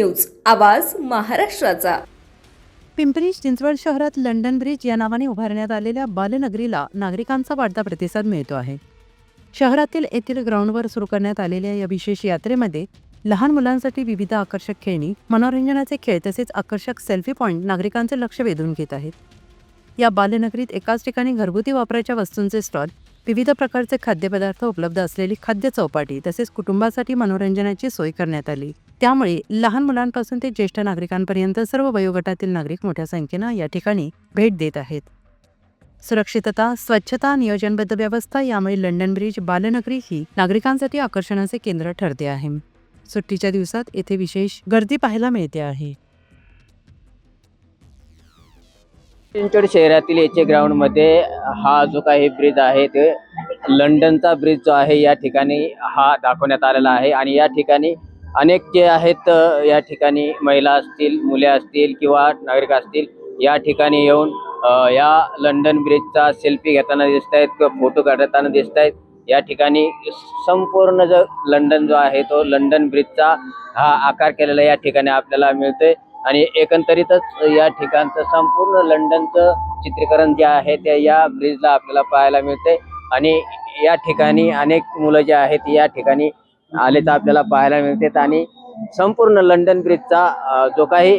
News, आवाज महाराष्ट्राचा। पिंपरी चिंचवड शहरात लंडन ब्रिज या नावाने उभारण्यात आलेल्या बालनगरीला नागरिकांचा वाढता प्रतिसाद मिळतो आहे। शहरातील येथील ग्राउंडवर सुरू करण्यात आलेल्या या विशेष यात्रेमध्ये लहान मुलांसाठी विविध आकर्षक खेळणी, मनोरंजनाचे खेळ तसेच आकर्षक सेल्फी पॉइंट नागरिकांचे लक्ष वेधून घेत आहेत। या बालनगरीत एकाच ठिकाणी घरगुती वापराच्या वस्तूंचे स्टॉल, विविध प्रकारचे खाद्यपदार्थ उपलब्ध असलेली खाद्य चौपाटी तसेच कुटुंबासाठी मनोरंजनाची सोय करण्यात आली। त्यामुळे लहान मुलांपासून ते ज्येष्ठ नागरिकांपर्यंत सर्व वयोगटातील नागरिक मोठ्या संख्येने या ठिकाणी भेट देत आहेत। सुरक्षितता, स्वच्छता, नियोजनबद्ध व्यवस्था यामुळे लंडन ब्रिज बालनगरी ही नागरिकांसाठी आकर्षणाचे केंद्र ठरते आहे। सुट्टीच्या दिवसात येथे विशेष गर्दी पाहायला मिळते आहे। चिंचवड शहरातील एचे ग्राउंड मध्ये हा जो काही ब्रिज आहे ते लंडनचा ब्रिज जो आहे या ठिकाणी हा दाखवण्यात आलेला आहे आणि या ठिकाणी अनेक जे आहेत या ठिकाणी महिला असतील, मुले असतील किंवा नागरिक असतील या ठिकाणी येऊन या लंडन ब्रिजचा सेल्फी घेताना दिसत आहेत किंवा फोटो काढताना दिसत आहेत। या ठिकाणी संपूर्ण जो लंडन जो आहे तो लंडन ब्रिजचा हा आकार केलेला या ठिकाणी आपल्याला मिळतोय आणि एकंदरीतच या ठिकाणचं संपूर्ण लंडनचं चित्रीकरण जे आहे ते या ब्रिजला आपल्याला पाहायला मिळते आणि या ठिकाणी अनेक मुलं जे आहेत या ठिकाणी आले तर आपल्याला पाहायला मिळतात आणि संपूर्ण लंडन ब्रिजचा जो काही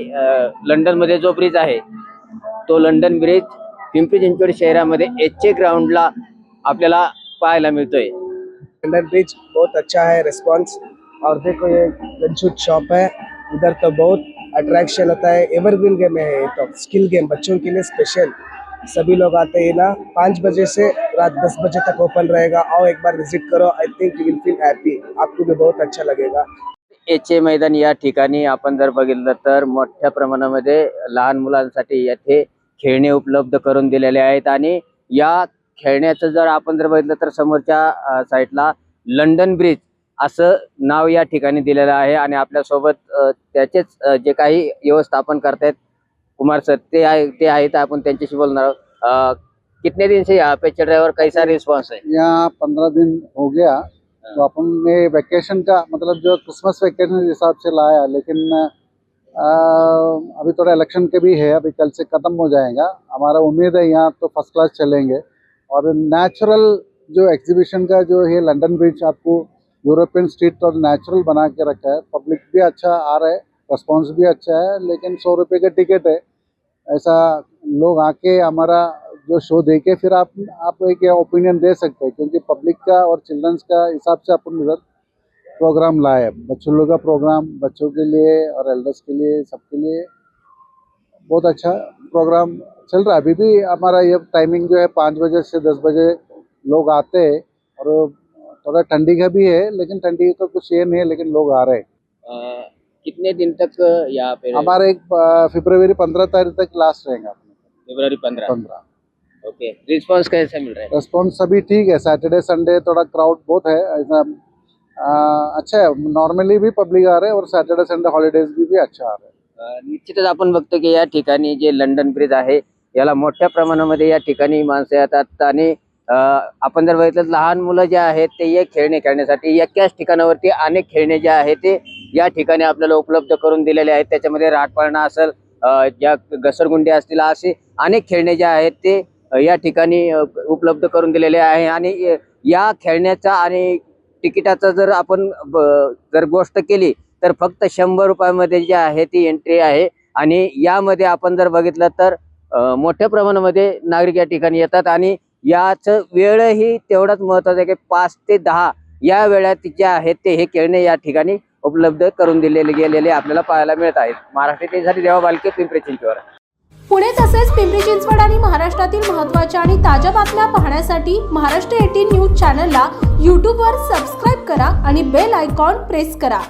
लंडनमध्ये जो ब्रिज आहे तो लंडन ब्रिज पिंपरी चिंचवड शहरामध्ये एचे ग्राउंडला आपल्याला पाहायला मिळतोय। लंडन ब्रिज बहुत अच्छा है रिस्पांस, और देखो ये गनशूट शॉप है, इधर तो बहुत अट्रैक्शन होता है। एवरग्रीन गेम है ये तो, स्किल गेम बच्चों के लिए स्पेशल। सभी लोग आते हैं ना, 5 बजे से रात 10 बजे तक ओपन रहेगा। आओ एक बार विजिट करो, I think you will feel happy, आपको भी बहुत अच्छा लगेगा। एचे मैदान या ठिकाणी आपण जर बघितलं तर मोठ्या प्रमाणामध्ये लहान मुलांसाठी येथे खेळणे उपलब्ध करून दिलेले आहेत आणि या खेळण्याचं जर आपण जर बघितलं तर समोरच्या साईडला लंडन ब्रिज असं नाव या ठिकाणी दिलेलं आहे आणि आपल्या सोबत त्याचेच जे काही व्यवस्थापन करतायत कुमार सर ते आहेत, आपण त्यांच्याशी बोलणार आहोत। कितने दिन से यहाँ पे चल रहा है और कैसा रिस्पांस है? यहाँ 15 दिन हो गया, तो अपन ने वैकेशन का मतलब जो क्रिसमस वैकेशन के हिसाब से लाया, लेकिन अभी थोड़ा इलेक्शन के भी है, अभी कल से खत्म हो जाएगा। हमारा उम्मीद है यहाँ तो फर्स्ट क्लास चलेंगे। और नेचुरल जो एग्जीबिशन का जो है लंडन ब्रिज आपको यूरोपियन स्ट्रीट और नेचुरल बना के रखा है। पब्लिक भी अच्छा आ रहा है, रिस्पॉन्स भी अच्छा है, लेकिन 100 रुपये का टिकट है। ऐसा लोग आके हमारा जो शो देखे फिर आप एक ओपिनियन दे सकते हैं, क्योंकि पब्लिक का और चिल्ड्रंस का हिसाब से अपन इधर प्रोग्राम लाए। बच्चों लोग का प्रोग्राम बच्चों के लिए और एल्डर्स के लिए सबके लिए बहुत अच्छा प्रोग्राम चल रहा है। अभी भी हमारा ये टाइमिंग जो है 5 बजे से 10 बजे लोग आते हैं, और थोड़ा ठंडी का भी है, लेकिन ठंडी का कुछ ये नहीं है, लेकिन लोग आ रहे हैं। कितने दिन तक यहाँ पे? हमारा एक फरवरी 15 तारीख तक लास्ट रहेगा। फरवरी 15। ओके, रिस्पांस कैसा मिल रहा है? रिस्पॉन्स सभी ठीक है। सैटरडे संडे थोड़ा क्राउड बहुत है, ऐसा अच्छा है। नॉर्मली भी पब्लिक आ रहे हैं और सैटरडे संडे हॉलिडेज भी अच्छा आ रहे हैं। निश्चितच आपण बघतो की या ठिकाणी जे लंडन ब्रिज आहे याला मोठ्या प्रमाणामध्ये या ठिकाणी माणसं येतात आणि आपण जर बघितलं लहान मुलं जे आहेत ते या खेळणे खेळण्यासाठी एकाच ठिकाणावरती अनेक खेळणे जे आहेत ते या ठिकाणी आपल्याला उपलब्ध करून दिलेले आहेत। त्याच्यामध्ये राटपाळणा असेल, ज्या घसरगुंडी असतील, असे अनेक खेळणे जे आहेत ते या ठिकाणी उपलब्ध करून दिलेले आहे आणि या खेळण्याचा आणि तिकिटाचा जर आपण जर गोष्ट केली तर फक्त 100 रुपयामध्ये जे आहे ती एंट्री आहे आणि यामध्ये आपण जर बघितलं तर मोठ्या प्रमाणामध्ये नागरिक या ठिकाणी येतात आणि याच वेळही तेवढाच महत्त्वाचं आहे की 5 ते 10 या वेळात जे आहेत ते हे खेळणे या ठिकाणी उपलब्ध करून दिलेले गेलेले आपल्याला पाहायला मिळत आहेत। महाराष्ट्रासाठी देवा बालके, पिंपरी चिंचवड। पुणे तसेच पिंपरी चिंचवड आणि महाराष्ट्रातील महत्त्वाच्या आणि ताज्या बातम्या पाहण्यासाठी महाराष्ट्र 18 न्यूज चॅनलला यूट्यूबवर सबस्क्राईब करा आणि बेल आयकॉन प्रेस करा।